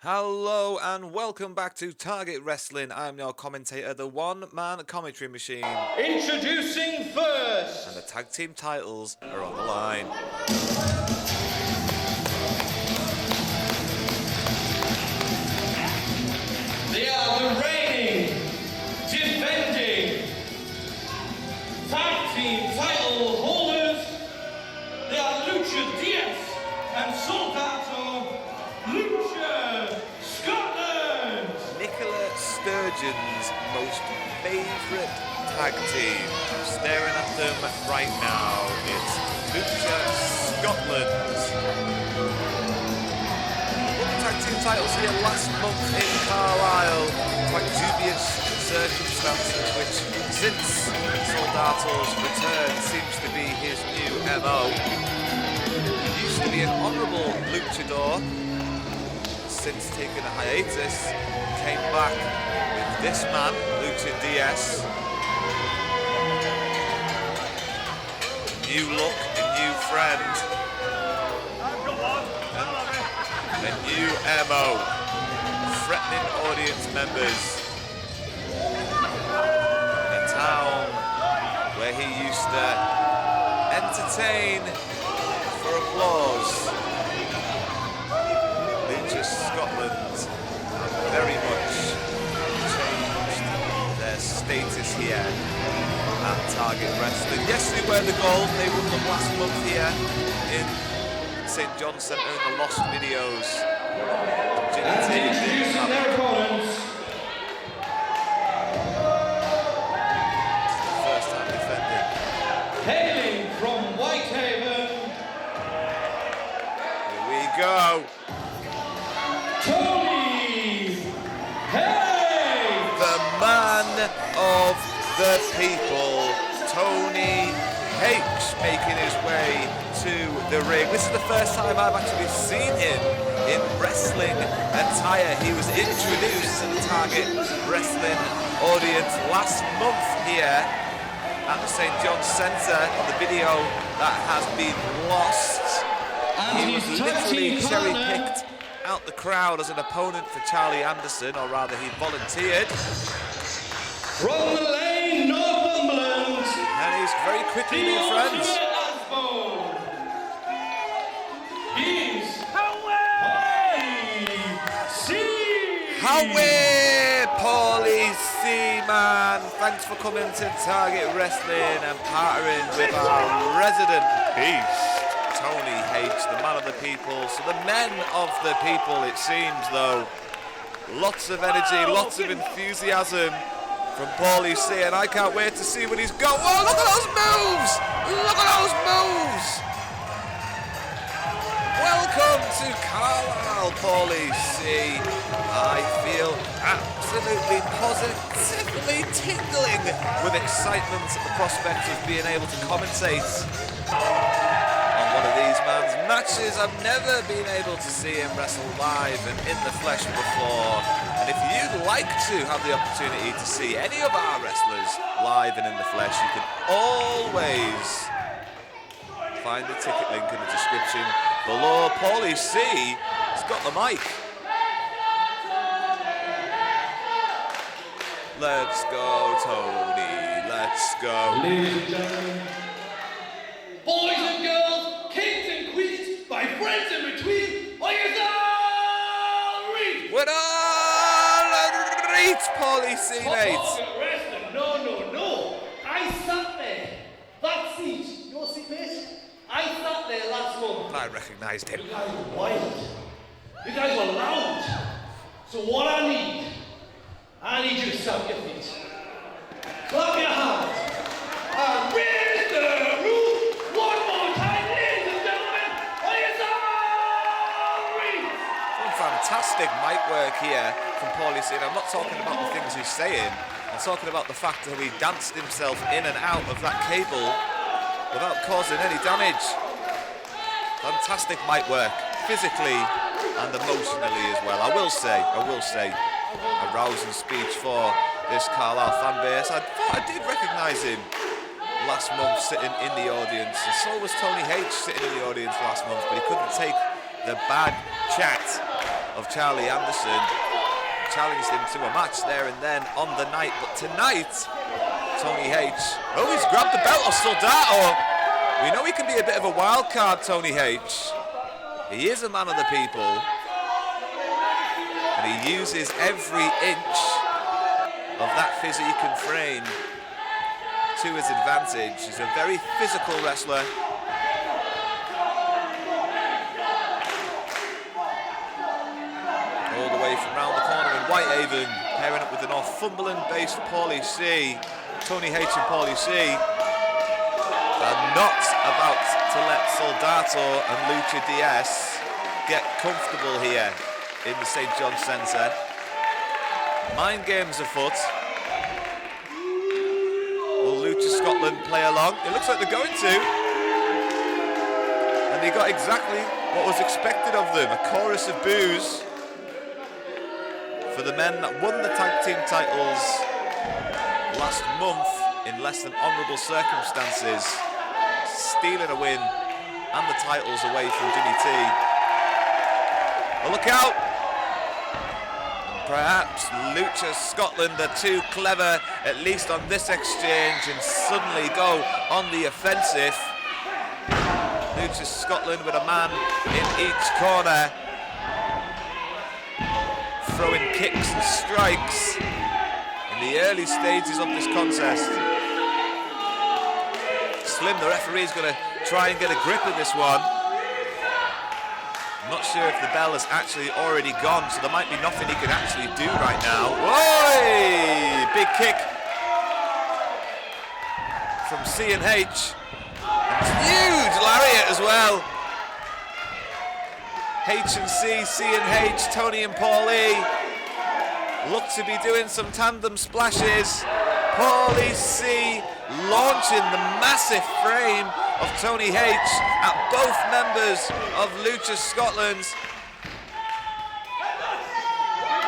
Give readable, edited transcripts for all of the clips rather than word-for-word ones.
Hello and welcome back to Target Wrestling. I'm your commentator, the one-man commentary machine. Introducing first! And the tag team titles are on the line. They are the reigning, defending, tag team title holders. They are Lucha and Soldato, Lucha, Scotland! Nicola Sturgeon's most favourite tag team. I'm staring at them right now. It's Lucha Scotland. Won the tag team titles here last month in Carlisle. Quite dubious circumstances, which since Soldato's return seems to be his new MO. He used to be an honourable luchador. Since taking a hiatus, came back with this man, Lucha DS. New look, a new friend. A new MO. Threatening audience members. In a town where he used to entertain for applause. Lucha Scotland have very much changed their status here at Target Wrestling. Yes, they wear the gold. They won them last month here in St. John's Centre in the Lost Videos. And introducing their opponents. First time defending. Hailing from Whitehaven. Here we go. Tony Hey! The man of the people, Tony H, making his way to the ring. This is the first time I've actually seen him in wrestling attire. He was introduced to the Target Wrestling audience last month here at the St. John's Centre on the video that has been lost. And He was his literally tag team cherry-picked out the crowd as an opponent for Charlie Anderson, or rather he volunteered. from the lane, Northumberland. And he's very quickly The made friends. ultimate Asbo. He's Howie Pauly C-Man, thanks for coming to Target Wrestling and partnering with our resident beast, Tony H, the man of the people. So the men of the people, it seems, though. Lots of energy, lots of enthusiasm from Pauly C, and I can't wait to see what he's got. Whoa, look at those moves! Look at those moves! Welcome to Carlisle, Pauly C. I feel absolutely positively tingling with excitement at the prospect of being able to commentate on one of these man's matches. I've never been able to see him wrestle live and in the flesh before. And if you'd like to have the opportunity to see any of our wrestlers live and in the flesh, you can always find the ticket link in the description below. Pauly C has got the mic. Let's go, Tony. Let's go. Ladies and gentlemen, boys and girls, kings and queens, my friends in between, are you there? What on? Reach, Pauly C, mate. No. I sat there. That seat, your seat, mate. I sat there last month. I recognised him. You guys were wild. You guys were loud. So what I need you to stamp your feet. Clap your hands. And raise the roof one more time, ladies and gentlemen. Are you sorry? Some fantastic mic work here from Pauly C. And I'm not talking about the things he's saying. I'm talking about the fact that he danced himself in and out of that cable without causing any damage. Fantastic mic work, physically and emotionally as well. I will say, a rousing speech for this Carlisle fan base. I thought I did recognise him last month sitting in the audience, and so was Tony H sitting in the audience last month, but he couldn't take the bad chat of Charlie Anderson. Challenged him to a match there and then on the night, but tonight, Tony H. Oh, he's grabbed the belt of Soldato. We know he can be a bit of a wild card, Tony H. He is a man of the people, and he uses every inch of that physique and frame to his advantage. He's a very physical wrestler. All the way from round the corner in Whitehaven, pairing up with the Northumberland-based Pauly C. Tony H and Pauly C are not about to let Soldato and Lucha DS get comfortable here in the St. John's Centre. Mind games afoot. Will Lucha Scotland play along? It looks like they're going to. And they got exactly what was expected of them, a chorus of boos for the men that won the tag team titles last month in less than honourable circumstances, stealing a win and the titles away from Jimmy T. Well, look out! Perhaps Lucha Scotland are too clever, at least on this exchange, and suddenly go on the offensive. Lucha Scotland with a man in each corner, throwing kicks and strikes in the early stages of this contest. Slim, the referee, is going to try and get a grip of this one. I'm not sure if the bell has actually already gone, so there might be nothing he can actually do right now. Whoa! Big kick from C&H. Huge lariat as well. H&C, C&H, Tony and Pauly look to be doing some tandem splashes. Pauly C launching the massive frame of Tony H at both members of Lucha Scotland.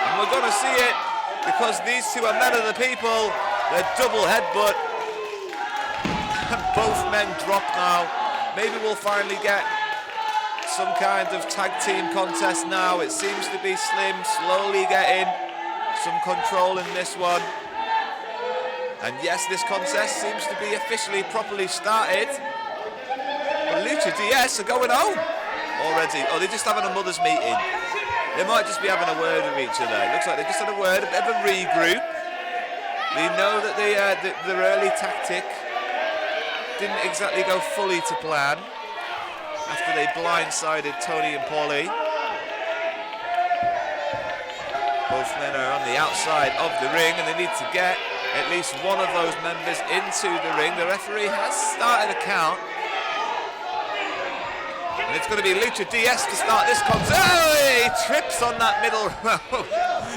And we're going to see it because these two are men of the people. They're double headbutt. And both men drop now. Maybe we'll finally get some kind of tag team contest now. It seems to be Slim slowly getting some control in this one. And yes, this contest seems to be officially properly started. But Lucha DS are going home already. Oh, they're just having a mothers' meeting. They might just be having a word with each other. It looks like they just had a word, a bit of a regroup. We know that their early tactic didn't exactly go fully to plan after they blindsided Tony and Pauly. Both men are on the outside of the ring and they need to get at least one of those members into the ring. The referee has started a count. And it's going to be Lucha DS to start this contest. Oh, he trips on that middle row.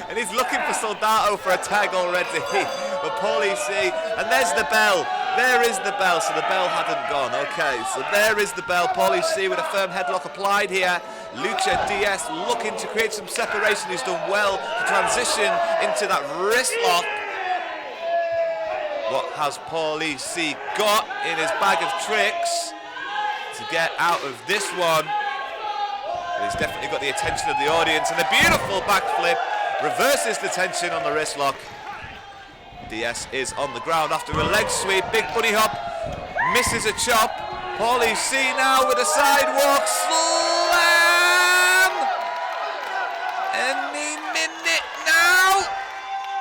And he's looking for Soldato for a tag already. But Pauly C, and there's the bell. There is the bell, so the bell hadn't gone. Okay, so there is the bell. Pauly C with a firm headlock applied here. Lucha DS looking to create some separation. He's done well to transition into that wrist lock. What has Pauly C got in his bag of tricks to get out of this one? But he's definitely got the attention of the audience, and a beautiful backflip reverses the tension on the wrist lock. DS is on the ground after a leg sweep, big bunny hop, misses a chop. Pauly C now with a sidewalk slam. Any minute now.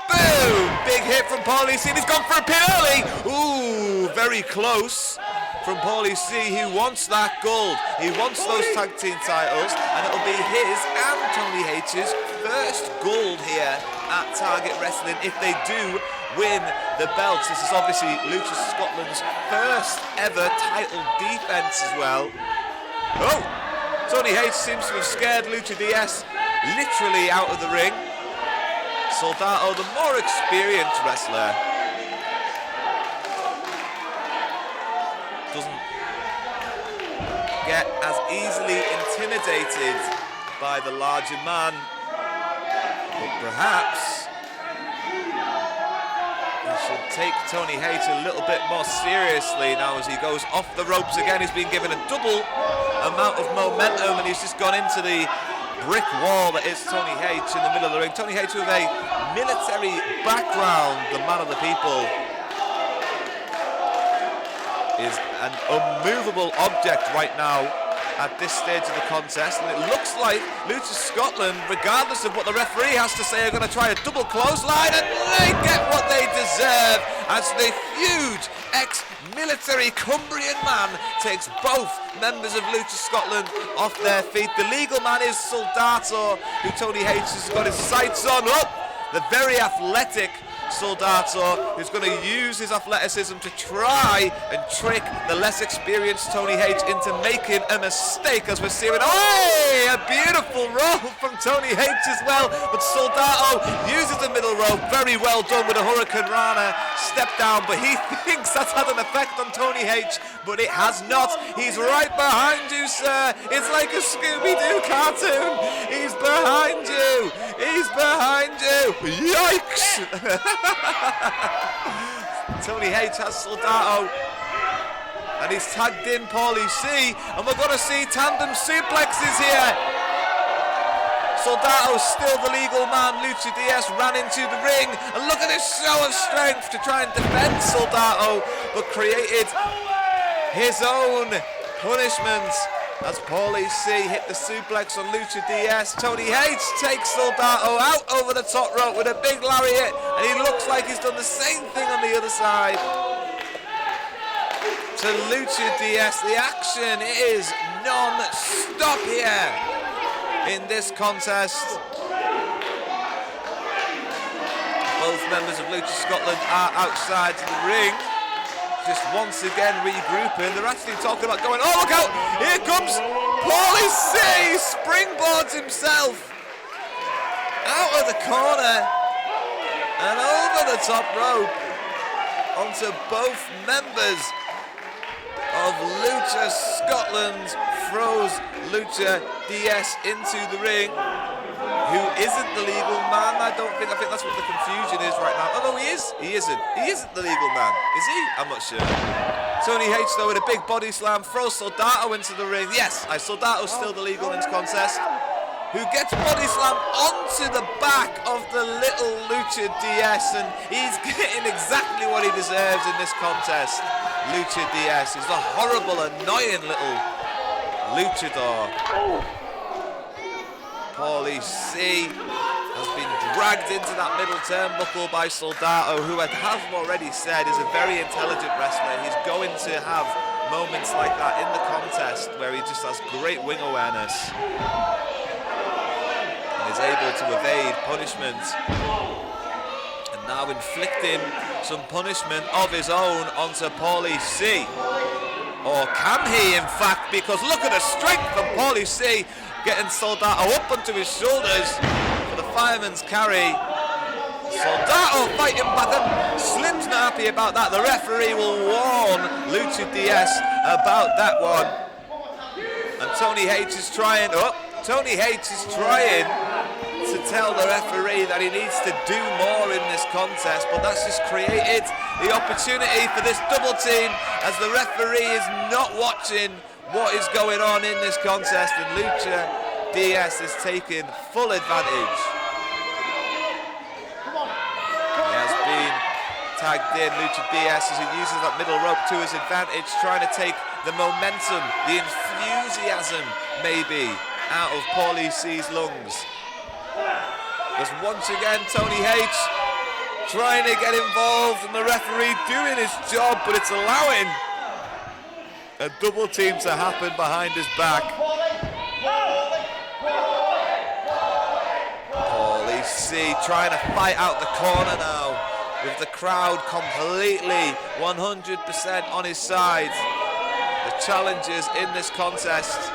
Boom! Big hit from Pauly C. He's gone for a pin early. Ooh, very close from Pauly C. He wants that gold. He wants those tag team titles, and it'll be his and Tony H's first gold here at Target Wrestling if they do win the belts. This is obviously Lucha Scotland's first ever title defense as well. Oh, Tony H seems to have scared Lucha DS literally out of the ring. Soldato, the more experienced wrestler, doesn't get as easily intimidated by the larger man, but perhaps he should take Tony H a little bit more seriously now as he goes off the ropes again. He's been given a double amount of momentum and he's just gone into the brick wall that is Tony H in the middle of the ring. Tony H with a military background, the man of the people, is an unmovable object right now at this stage of the contest, and it looks like Lucha Scotland, regardless of what the referee has to say, are going to try a double clothesline, and they get what they deserve as the huge ex-military Cumbrian man takes both members of Lucha Scotland off their feet. The legal man is Soldato, who Tony H has got his sights on. Oh, the very athletic Soldato, who's going to use his athleticism to try and trick the less experienced Tony H into making a mistake, as we're seeing. Oh, a beautiful roll from Tony H as well, but Soldato uses the middle rope. Very well done with a Hurricane Rana step down, but he thinks that's had an effect on Tony H, but it has not. He's right behind you, sir. It's like a Scooby-Doo cartoon. He's behind you. He's behind you. Yikes! Tony H has Soldato, and he's tagged in Pauly C, and we're going to see tandem suplexes here. Soldato's still the legal man. Lucha DS ran into the ring, and look at his show of strength to try and defend Soldato, but created his own punishment as Pauly C hit the suplex on Lucha DS. Tony H takes Soldato out over the top rope with a big lariat, and he looks like he's done the same thing on the other side. To Lucha DS, the action is non-stop here in this contest. Both members of Lucha Scotland are outside the ring, just once again regrouping. They're actually talking about going, oh look out, here comes Pauly C, springboards himself out of the corner and over the top rope onto both members of Lucha Scotland, throws Lucha DS into the ring. Who isn't the legal man? I think that's what the confusion is right now. Oh no, he is. He isn't the legal man. Is he? I'm not sure. Tony H though with a big body slam throws Soldato into the ring. Yes, Soldato's still the legal in this contest. Who gets body slammed onto the back of the little Lucha DS, and he's getting exactly what he deserves in this contest. Lucha DS is the horrible, annoying little luchador. Pauly C has been dragged into that middle turnbuckle by Soldato, who I have already said is a very intelligent wrestler. He's going to have moments like that in the contest where he just has great wing awareness and is able to evade punishment, and now inflicting some punishment of his own onto Pauly C. Or can he, in fact, because look at the strength from Pauly C, getting Soldato up onto his shoulders for the fireman's carry. Soldato fighting back, and Slim's not happy about that. The referee will warn Lucha DS about that one. And Tony H is trying to tell the referee that he needs to do more in this contest, but that's just created the opportunity for this double team as the referee is not watching what is going on in this contest, and Lucha DS is taking full advantage. He has been tagged in, Lucha DS, as he uses that middle rope to his advantage, trying to take the momentum, the enthusiasm maybe, out of Pauly C's lungs. Because once again Tony H trying to get involved, and the referee doing his job, but it's allowing a double team to happen behind his back. Pauly C trying to fight out the corner now, with the crowd completely 100% on his side. The challengers in this contest.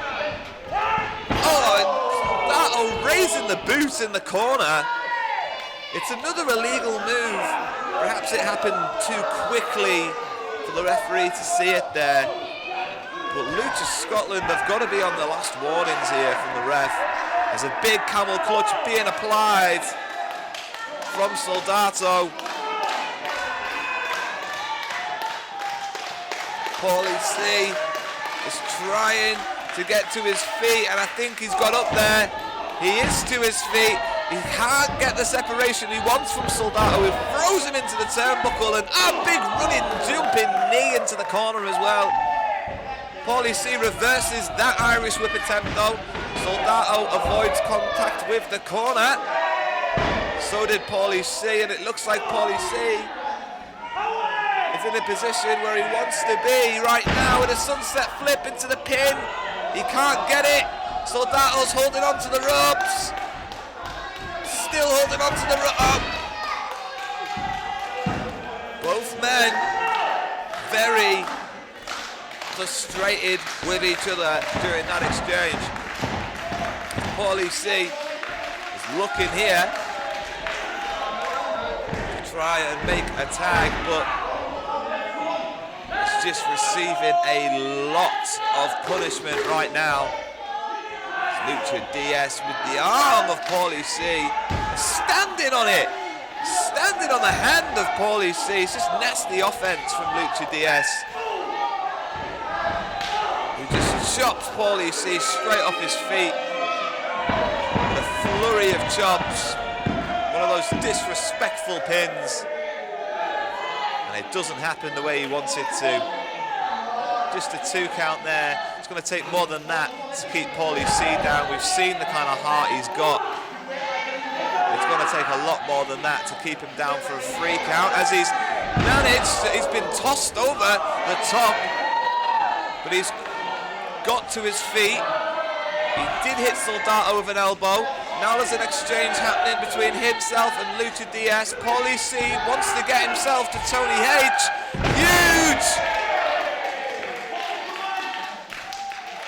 Oh, and Soldato raising the boot in the corner. It's another illegal move. Perhaps it happened too quickly for the referee to see it there. But Lucha Scotland have got to be on the last warnings here from the ref. There's a big camel clutch being applied from Soldato. Pauly C is trying to get to his feet, and I think he's got up there. He is to his feet. He can't get the separation he wants from Soldato. He throws him into the turnbuckle and a big running, jumping knee into the corner as well. Pauly C reverses that Irish whip attempt though. Soldato avoids contact with the corner. So did Pauly C, and it looks like Pauly C is in a position where he wants to be right now with a sunset flip into the pin. He can't get it. Soldato's holding on to the ropes. Still holding on to the rope. Both men very frustrated with each other during that exchange. Pauly C is looking here to try and make a tag, but it's just receiving a lot of punishment right now. Lucha DS with the arm of Pauly C, standing on it, standing on the hand of Pauly C. It's just nasty offense from Lucha DS. He just chops Pauly C straight off his feet. With a flurry of chops. One of those disrespectful pins. And it doesn't happen the way he wants it to. Just a 2 count there. It's going to take more than that to keep Pauly C down. We've seen the kind of heart he's got. It's going to take a lot more than that to keep him down for a 3 count, as he's managed. He's been tossed over the top, but he's got to his feet. He did hit Soldato with an elbow. Now there's an exchange happening between himself and Lucha DS. Pauly C wants to get himself to Tony H. Huge!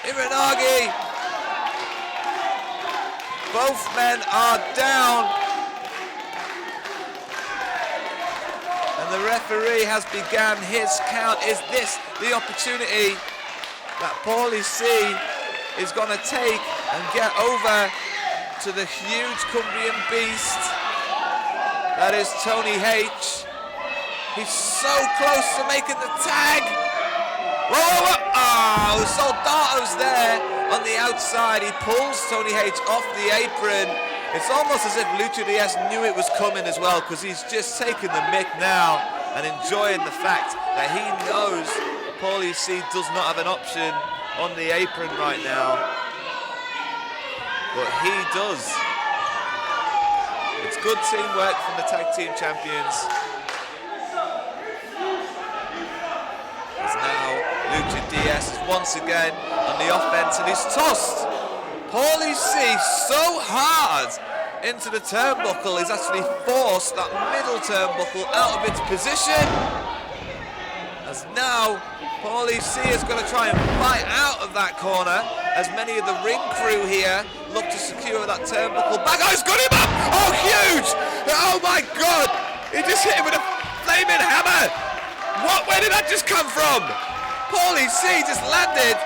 Iranagi. Both men are down. And the referee has begun his count. Is this the opportunity that Pauly C is going to take and get over to the huge Cumbrian beast that is Tony H? He's so close to making the tag. Whoa, whoa, whoa. Oh, Soldato's there on the outside. He pulls Tony H off the apron. It's almost as if Lucha DS knew it was coming as well, because he's just taking the mick now and enjoying the fact that he knows Pauly C does not have an option on the apron right now. But he does. It's good teamwork from the tag team champions. As now Lucha DS is once again on the offense, and he's tossed Pauly C so hard into the turnbuckle, he's actually forced that middle turnbuckle out of its position. As now Pauly C is going to try and fight out of that corner, as many of the ring crew here look to secure that turnbuckle back. Oh, he's got him up! Oh, huge! Oh my God! He just hit him with a flaming hammer! What? Where did that just come from? Pauly C just landed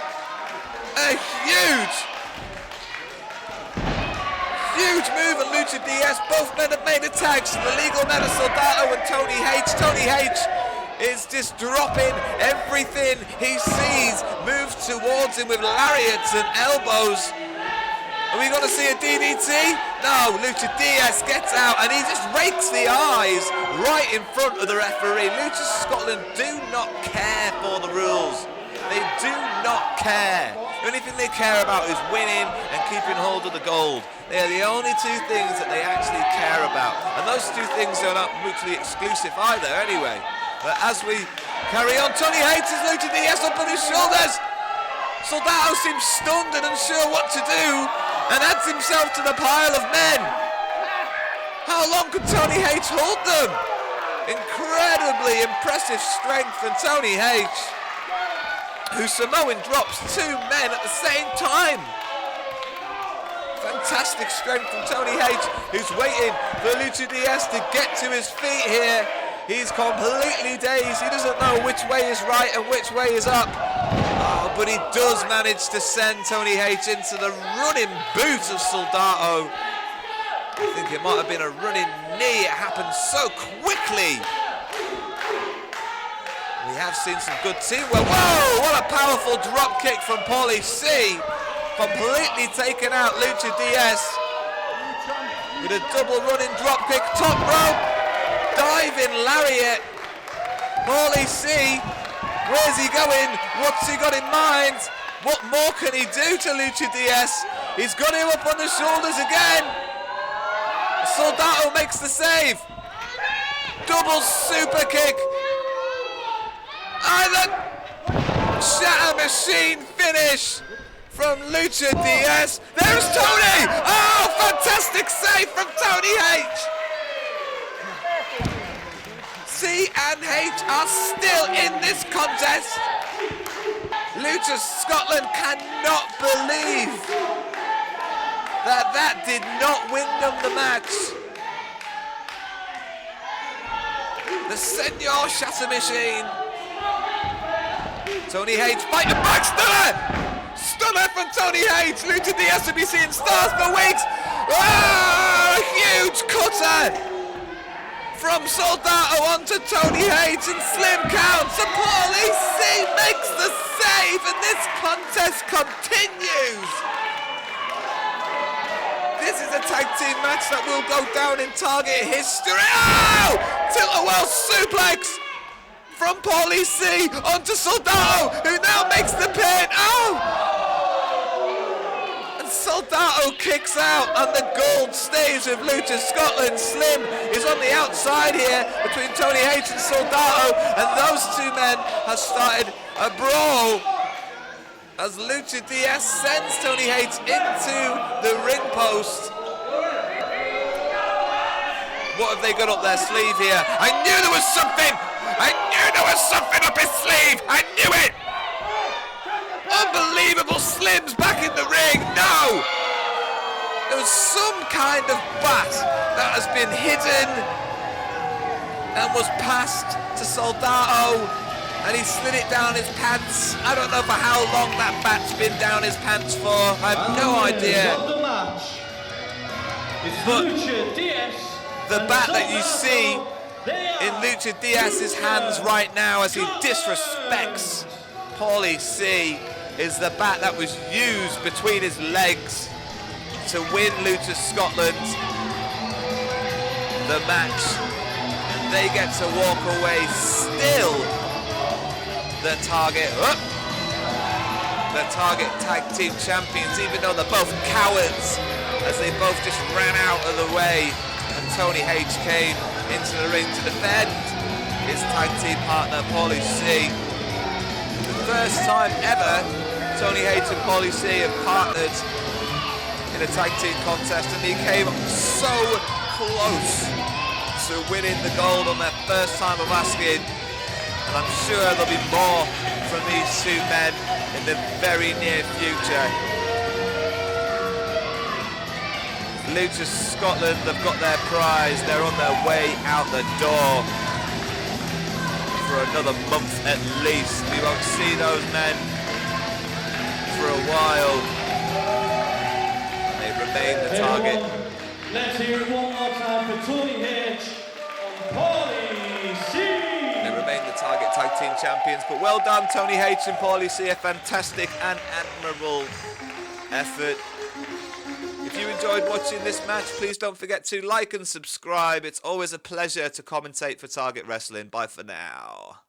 a huge move on Lucha DS. Both men have made attacks. The legal men are Soldato and Tony H. Tony H is just dropping everything he sees, moves towards him with lariats and elbows. Are we going to see a DDT? No, Lucha DS gets out and he just rakes the eyes right in front of the referee. Lucha Scotland do not care for the rules. They do not care. The only thing they care about is winning and keeping hold of the gold. They are the only 2 things that they actually care about. And those 2 things are not mutually exclusive either anyway. But as we carry on, Tony hates his Lucha DS up on his shoulders. Soldato seems stunned and unsure what to do, and adds himself to the pile of men. How long could Tony H hold them? Incredibly impressive strength from Tony H, who Samoan drops 2 men at the same time. Fantastic strength from Tony H, who's waiting for Lucha DS to get to his feet here. He's completely dazed. He doesn't know which way is right and which way is up. Oh, but he does manage to send Tony H into the running boot of Soldato. I think it might have been a running knee. It happened so quickly. We have seen some good teamwork. Whoa, what a powerful drop kick from Pauly C. Completely taken out Lucha DS. with a double running dropkick, top rope, diving lariat. Pauly C, where's he going? What's he got in mind? What more can he do to Lucha Diaz? He's got him up on the shoulders again. Soldato makes the save. Double super kick. And the shatter machine finish from Lucha Diaz. There's Tony! Oh, fantastic save from Tony H! C and H are still in this contest. Lucha Scotland cannot believe that did not win them the match. The Senor Shatter Machine. Tony H fighting back, stunner! Stunner from Tony H. Lucha Diaz to be seeing stars for weeks. Ah, a huge cutter from Soldato onto Tony H and slim counts. And Pauly C makes the save, and this contest continues. This is a tag team match that will go down in Target history. Oh! Tilt-a-whirl suplex from Pauly C onto Soldato, who now makes the pin. Oh! And Soldato kicks out, and the gold stays with Lucha Scotland. Slim is on the outside here between Tony H and Soldato, and those two men have started a brawl as Lucha Diaz sends Tony H into the ring post. What have they got up their sleeve here? I knew there was something! I knew there was something up his sleeve! I knew it! Unbelievable. Slim's back in the ring. No! There was some kind of bat that has been hidden and was passed to Soldato, and he slid it down his pants. I don't know for how long that bat's been down his pants for. I have no idea. But the bat that you see in Lucha Diaz's hands right now as he disrespects Pauly C is the bat that was used between his legs to win Lucha Scotland the match. And they get to walk away still the Target Tag Team Champions, even though they're both cowards as they both just ran out of the way and Tony H came into the ring to defend his tag team partner Pauly C. The first time ever Tony H and Pauly C have partnered in a tag team contest, and he came so close to winning the gold on their first time of asking. And I'm sure there'll be more from these two men in the very near future. Lucha Scotland have got their prize. They're on their way out the door for another month at least. We won't see those men for a while. They remain the target. Let's hear it one more time for Tony H and Pauly C. Remain the Target Tag Team Champions, but well done Tony H and Pauly C, a fantastic and admirable effort. If you enjoyed watching this match, please don't forget to like and subscribe. It's always a pleasure to commentate for Target Wrestling. Bye for now.